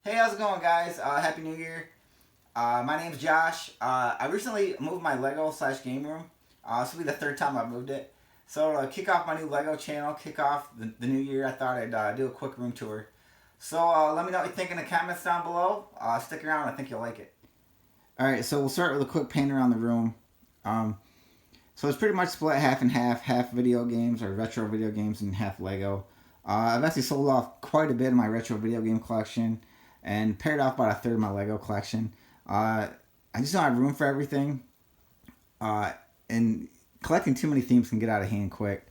Hey, how's it going, guys? Happy New Year. My name's Josh. I recently moved my Lego slash game room. This will be the third time I've moved it. So to kick off my new Lego channel, kick off the new year, I thought I'd do a quick room tour. So let me know what you think in the comments down below. Stick around, I think you'll like it. Alright, so we'll start with a quick paint around the room. Um, so it's pretty much split half and half video games or retro video games and half Lego. I've actually sold off quite a bit of my retro video game collection and paired off about a third of my Lego collection. I just don't have room for everything, and collecting too many themes can get out of hand quick.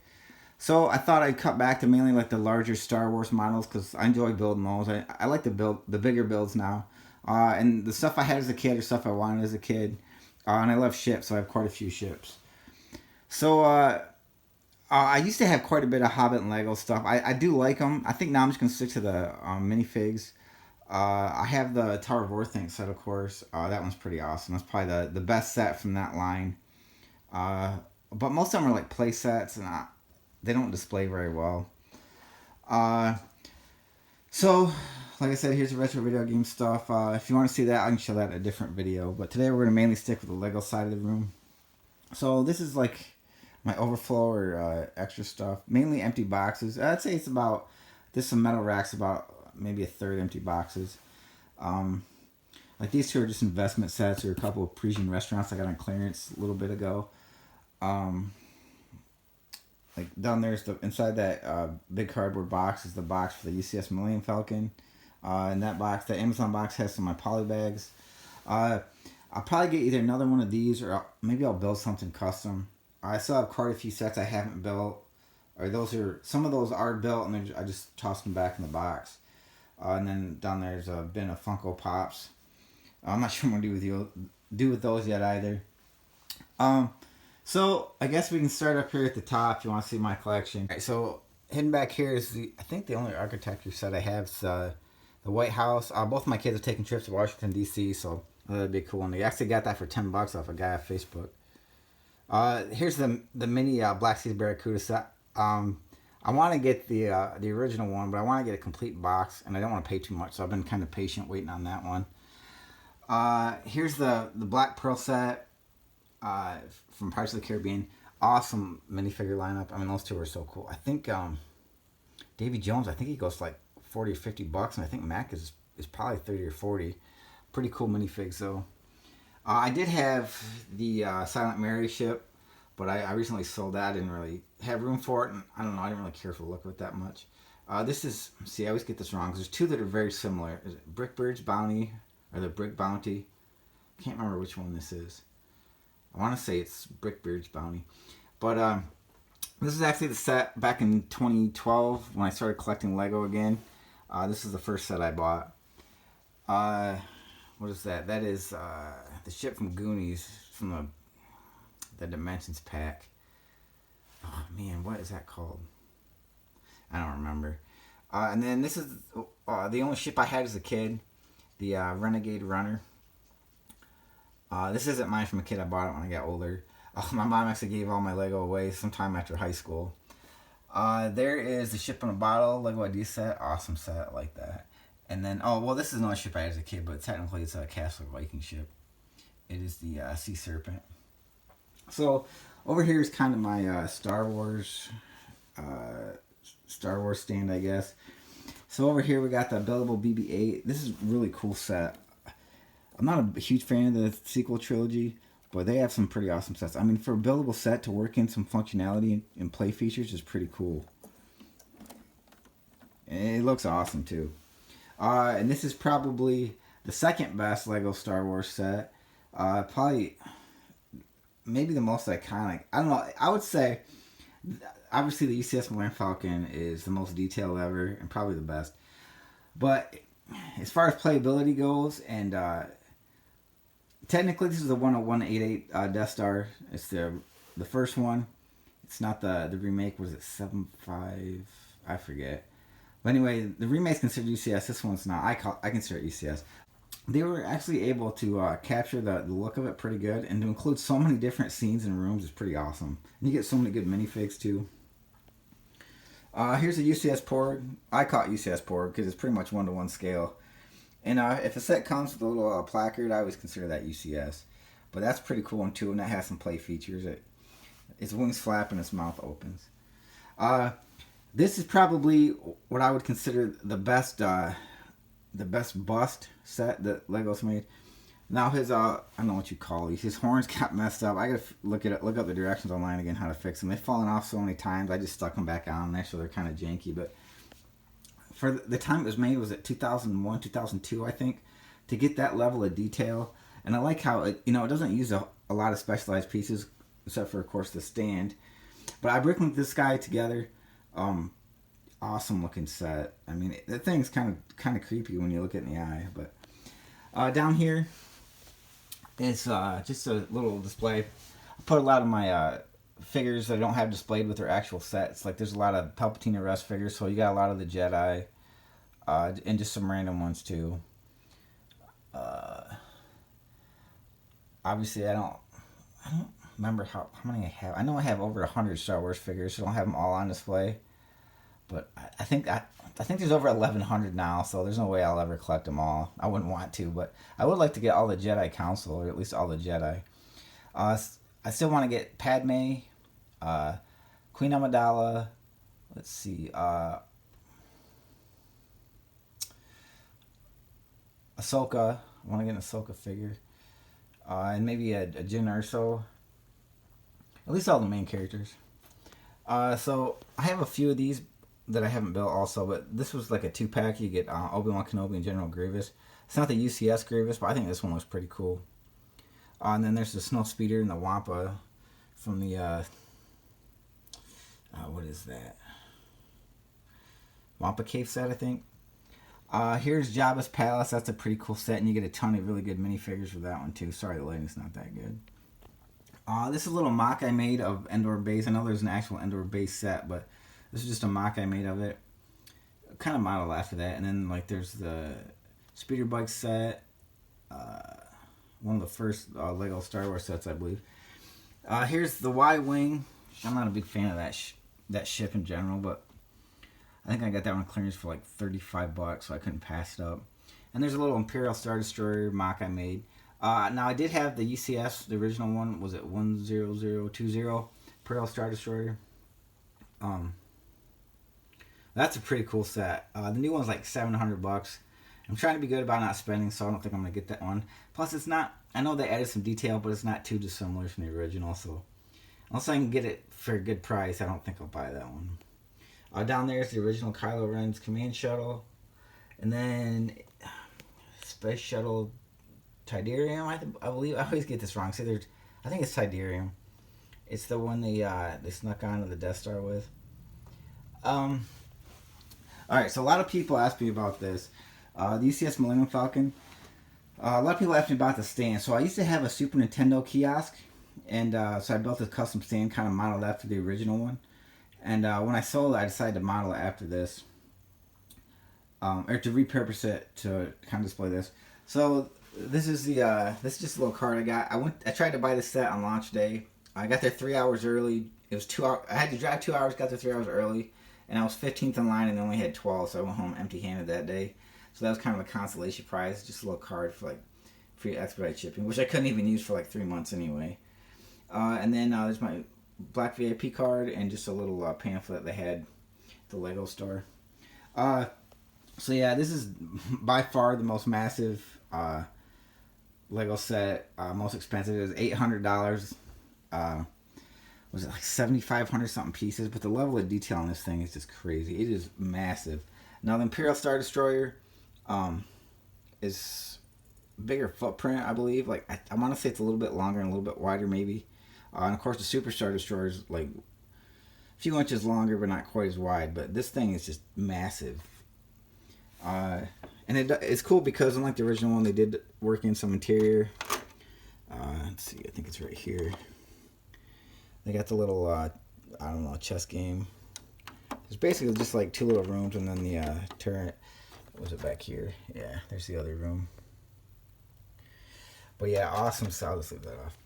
So I thought I'd cut back to mainly like the larger Star Wars models because I enjoy building those. I like to build the bigger builds now, and the stuff I had as a kid or stuff I wanted as a kid, and I love ships, so I have quite a few ships. So I used to have quite a bit of Hobbit and Lego stuff. I do like them. I think now I'm just gonna stick to the minifigs. I have the Tower of War thing set, of course. That one's pretty awesome. That's probably the best set from that line. Uh, but most of them are like play sets, and they don't display very well. Uh, so, like I said, here's the retro video game stuff. If you want to see that, I can show that in a different video. But today we're going to mainly stick with the Lego side of the room. So this is like my overflow or extra stuff. Mainly empty boxes. I'd say it's about, there's some metal racks about maybe a third empty boxes. Um, like these two are just investment sets or a couple of Parisian restaurants I got on clearance a little bit ago. Um, like down there's the inside that big cardboard box is the box for the UCS Millennium Falcon. And that box, the Amazon box, has some of my poly bags. Uh, I'll probably get either another one of these or maybe I'll build something custom. I still have quite a few sets I haven't built, or those are some of those are built and I just tossed them back in the box. And then down there's a bin of Funko Pops. I'm not sure what I'm gonna do with those yet either. Um, so I guess we can start up here at the top if you want to see my collection. All right, so hidden back here is I think the only architecture set I have is the White House. Both of my kids are taking trips to Washington D.C., so that'd be a cool one. They actually got that for $10 off a guy on Facebook. Here's the mini Black Seas Barracuda set. I want to get the original one, but I want to get a complete box, and I don't want to pay too much, so I've been kind of patient waiting on that one. Here's the Black Pearl set from Pirates of the Caribbean. Awesome minifigure lineup. I mean, those two are so cool. I think Davy Jones, I think he goes like 40 or $50, and I think Mac is probably 30 or 40. Pretty cool minifigs, though. I did have the Silent Mary ship, but I recently sold that. I didn't really have room for it, and I don't know, I didn't really care for the look of it that much. This is, see, I always get this wrong, because there's two that are very similar. Is it Brickbird's Bounty, or the Brick Bounty? I can't remember which one this is. I want to say it's Brickbird's Bounty. But this is actually the set back in 2012, when I started collecting Lego again. This is the first set I bought. What is that? That is the ship from Goonies, from the Dimensions pack. Oh man, what is that called? I don't remember. And then this is the only ship I had as a kid, the Renegade Runner. This isn't mine from a kid. I bought it when I got older. My mom actually gave all my Lego away sometime after high school. There is the Ship in a Bottle Lego ID set. Awesome set, I like that. And then, oh well, this is another ship I had as a kid, but technically it's a Castle Viking ship. It is the Sea Serpent. So over here is kind of my Star Wars stand, I guess. So over here we got the Billable BB-8. This is a really cool set. I'm not a huge fan of the sequel trilogy, but they have some pretty awesome sets. I mean, for a buildable set to work in some functionality and play features is pretty cool. And it looks awesome too. And this is probably the second best Lego Star Wars set. Probably, maybe the most iconic. I don't know. I would say, obviously, the UCS Millennium Falcon is the most detailed ever and probably the best. But as far as playability goes, and technically, this is the 10188 Death Star. It's the first one. It's not the remake. Was it 7.5? I forget. But anyway, the remake's considered UCS. This one's not. I consider it UCS. They were actually able to capture the look of it pretty good, and to include so many different scenes and rooms is pretty awesome. And you get so many good minifigs too. Here's a UCS Porg. I call it UCS Porg because it's pretty much 1-to-1 scale. And if a set comes with a little placard, I always consider that UCS. But that's pretty cool one too, and that has some play features. Its wings flap and its mouth opens. Uh, this is probably what I would consider the best bust set that Legos made. Now his I don't know what you call these. His horns got messed up. I gotta look up the directions online again how to fix them. They've fallen off so many times. I just stuck them back on there, so they're kind of janky. But for the time it was made, was it 2001, 2002, I think, to get that level of detail. And I like how it doesn't use a lot of specialized pieces, except for of course the stand. But I bricklink this guy together. Awesome looking set. I mean, the thing's kind of creepy when you look it in the eye. But down here is just a little display. I put a lot of my figures that I don't have displayed with their actual sets. Like there's a lot of Palpatine arrest figures, so you got a lot of the Jedi, and just some random ones too. Obviously, I don't remember how many I have. I know I have over 100 Star Wars figures, so I don't have them all on display. But I think there's over 1,100 now, so there's no way I'll ever collect them all. I wouldn't want to, but I would like to get all the Jedi Council, or at least all the Jedi. I still want to get Padme, Queen Amidala. Let's see, Ahsoka. I want to get an Ahsoka figure, and maybe a Jyn Erso. At least all the main characters. So I have a few of these that I haven't built also, but this was like a 2-pack. You get Obi-Wan Kenobi and General Grievous. It's not the UCS Grievous, but I think this one looks pretty cool. And then there's the Snow Speeder and the Wampa from the what is that? Wampa Cave set, I think. Here's Jabba's Palace. That's a pretty cool set, and you get a ton of really good minifigures for that one too. Sorry, the lighting's not that good. This is a little mock I made of Endor Base. I know there's an actual Endor Base set, but this is just a mock I made of it. Kind of modeled after that. And then like there's the speeder bike set. One of the first Lego Star Wars sets, I believe. Here's the Y-Wing. I'm not a big fan of that ship in general, but I think I got that one clearance for like $35, so I couldn't pass it up. And there's a little Imperial Star Destroyer mock I made. Now I did have the UCS, the original one. Was it 10020 Imperial Star Destroyer? That's a pretty cool set. The new one's like $700. I'm trying to be good about not spending, so I don't think I'm gonna get that one. Plus, it's not. I know they added some detail, but it's not too dissimilar from the original. So, unless I can get it for a good price, I don't think I'll buy that one. Down there is the original Kylo Ren's command shuttle, and then Space Shuttle Tidarium. I believe I always get this wrong. So I think it's Tidarium. It's the one they snuck onto the Death Star with. All right, so a lot of people ask me about this. The UCS Millennium Falcon. A lot of people ask me about the stand. So I used to have a Super Nintendo kiosk, and so I built a custom stand kind of modeled after the original one. And when I sold it, I decided to model it after this, or to repurpose it to kind of display this. So this is this is just a little card I got. I tried to buy this set on launch day. I got there 3 hours early. It was 2 hours. I had to drive 2 hours. Got there 3 hours early, and I was 15th in line, and only had 12. So I went home empty-handed that day. So that was kind of a consolation prize, just a little card for like free expedite shipping, which I couldn't even use for like 3 months anyway. And then there's my Black VIP card and just a little pamphlet they had at the Lego store. So yeah, this is by far the most massive Lego set, most expensive. It was $800. Was it like 7,500 something pieces? But the level of detail on this thing is just crazy. It is massive. Now the Imperial Star Destroyer is bigger footprint, I believe. Like I want to say it's a little bit longer and a little bit wider, maybe. And of course, the Super Star Destroyer is like a few inches longer, but not quite as wide. But this thing is just massive. And it's cool because unlike the original one, they did work in some interior. Let's see, I think it's right here. They got the little, I don't know, chess game. There's basically just like 2 little rooms, and then the turret. What was it back here? Yeah, there's the other room. But yeah, awesome. So I'll just leave that off.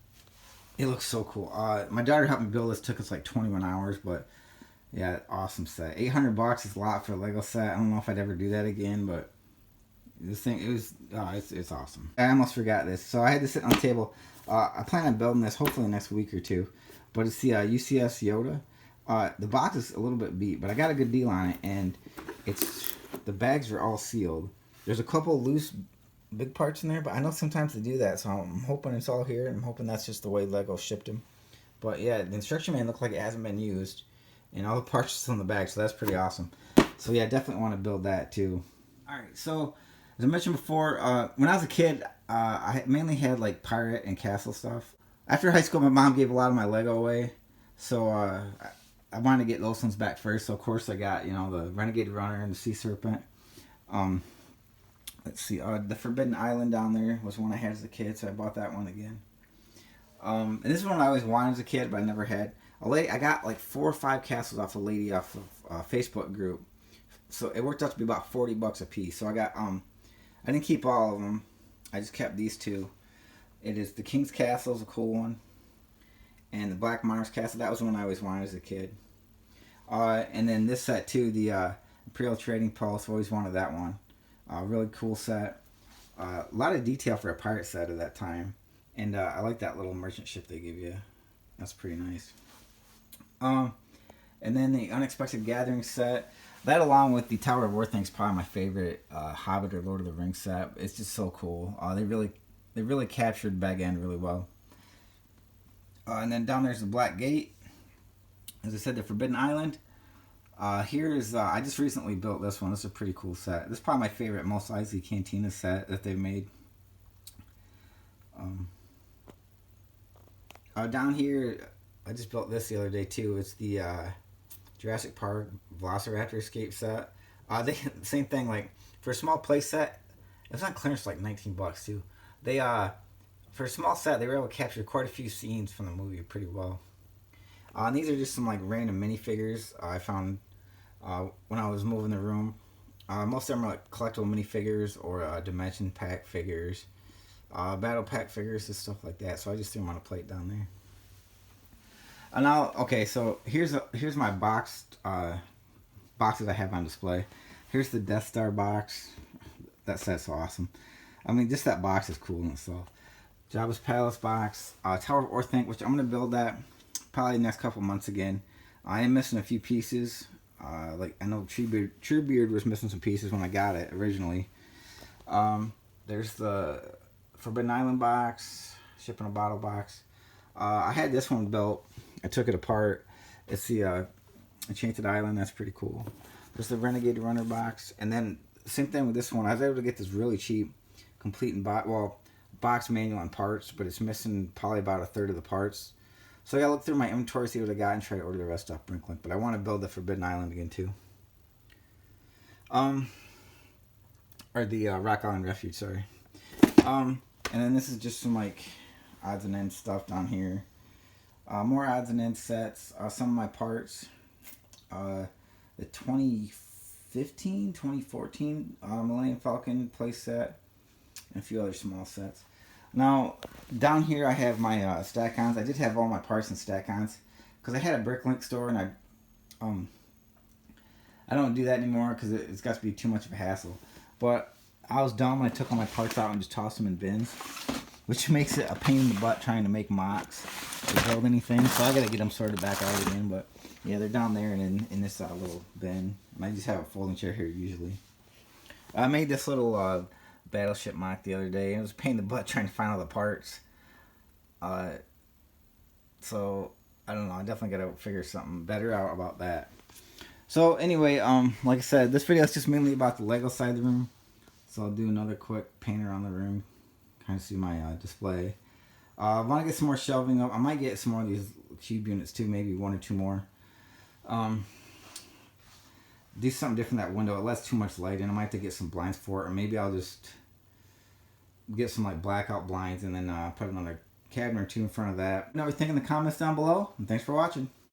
It looks so cool. My daughter helped me build this. Took us like 21 hours, but yeah, awesome set. $800 is a lot for a Lego set. I don't know if I'd ever do that again, but This thing, it's awesome. I almost forgot this. So I had to sit on the table. I plan on building this hopefully next week or two. But it's the UCS Yoda. The box is a little bit beat, but I got a good deal on it, and the bags are all sealed. There's a couple loose big parts in there, but I know sometimes they do that, so I'm hoping it's all here. I'm hoping that's just the way Lego shipped them. But yeah, the instruction manual looks like it hasn't been used, and all the parts are still in the bag, so that's pretty awesome. So yeah, definitely want to build that too. All right, so as I mentioned before, when I was a kid, I mainly had like pirate and castle stuff. After high school, my mom gave a lot of my Lego away, so I wanted to get those ones back first. So of course I got the Renegade Runner and the Sea Serpent. Let's see, the Forbidden Island down there was one I had as a kid, so I bought that one again. And this is one I always wanted as a kid, but I never had. I got like 4 or 5 castles off a lady off of a Facebook group, so it worked out to be about $40 a piece. So I got I didn't keep all of them. I just kept these 2. It is the King's Castle, is a cool one, and the Black Mars Castle. That was one I always wanted as a kid. And then this set too, the Imperial Trading Post. Always wanted that one. Really cool set. A lot of detail for a pirate set at that time. And I like that little merchant ship they give you. That's pretty nice. And then the Unexpected Gathering set. That along with the Tower of War thing is probably my favorite Hobbit or Lord of the Rings set. It's just so cool. They really captured Bag End really well. And then down there's the Black Gate. As I said, the Forbidden Island. Here's I just recently built this one. This is a pretty cool set. This is probably my favorite Mos Eisley Cantina set that they've made. Down here, I just built this the other day too. It's the Jurassic Park Velociraptor Escape set. Same thing, like for a small play set, it was on clearance for like $19 too. They for a small set, they were able to capture quite a few scenes from the movie pretty well. And these are just some like random minifigures I found when I was moving the room. Most of them are like collectible minifigures or dimension pack figures, battle pack figures and stuff like that. So I just threw them on a plate down there. And now, okay, so here's my boxes I have on display. Here's the Death Star box. That set's awesome. I mean, just that box is cool in itself. Jabba's Palace box, Tower of Orthanc, which I'm gonna build that probably the next couple months again. I am missing a few pieces. Like I know Truebeard was missing some pieces when I got it originally. There's the Forbidden Island box, Ship in a Bottle box. I had this one built. I took it apart. It's the Enchanted Island. That's pretty cool. There's the Renegade Runner box, and then same thing with this one. I was able to get this really cheap, complete and box manual and parts, but it's missing probably about a third of the parts. So I gotta look through my inventory, see what I got, and try to order the rest off Brinklink. But I want to build the Forbidden Island again too. Or the Rock Island Refuge, sorry. And then this is just some like odds and ends stuff down here. More odds and ends sets. Some of my parts. The 2015, 2014 Millennium Falcon playset, and a few other small sets. Now, down here I have my Stack-Ons. I did have all my parts in Stack-Ons because I had a Bricklink store, and I don't do that anymore because it's got to be too much of a hassle. But I was dumb when I took all my parts out and just tossed them in bins, which makes it a pain in the butt trying to make mocks or build anything. So I got to get them sorted back out again. But yeah, they're down there and in this little bin. And I just have a folding chair here usually. I made this little battleship mock the other day. It was a pain in the butt trying to find all the parts. So I don't know. I definitely got to figure something better out about that. So anyway, like I said, this video is just mainly about the Lego side of the room. So I'll do another quick paint around the room. Kind of see my display. I want to get some more shelving up. I might get some more of these cube units too. Maybe 1 or 2 more. Do something different that window. It lets too much light in. I might have to get some blinds for it, or maybe I'll just get some like blackout blinds and then put another cabinet or 2 in front of that. Let me know what you think in the comments down below, and thanks for watching.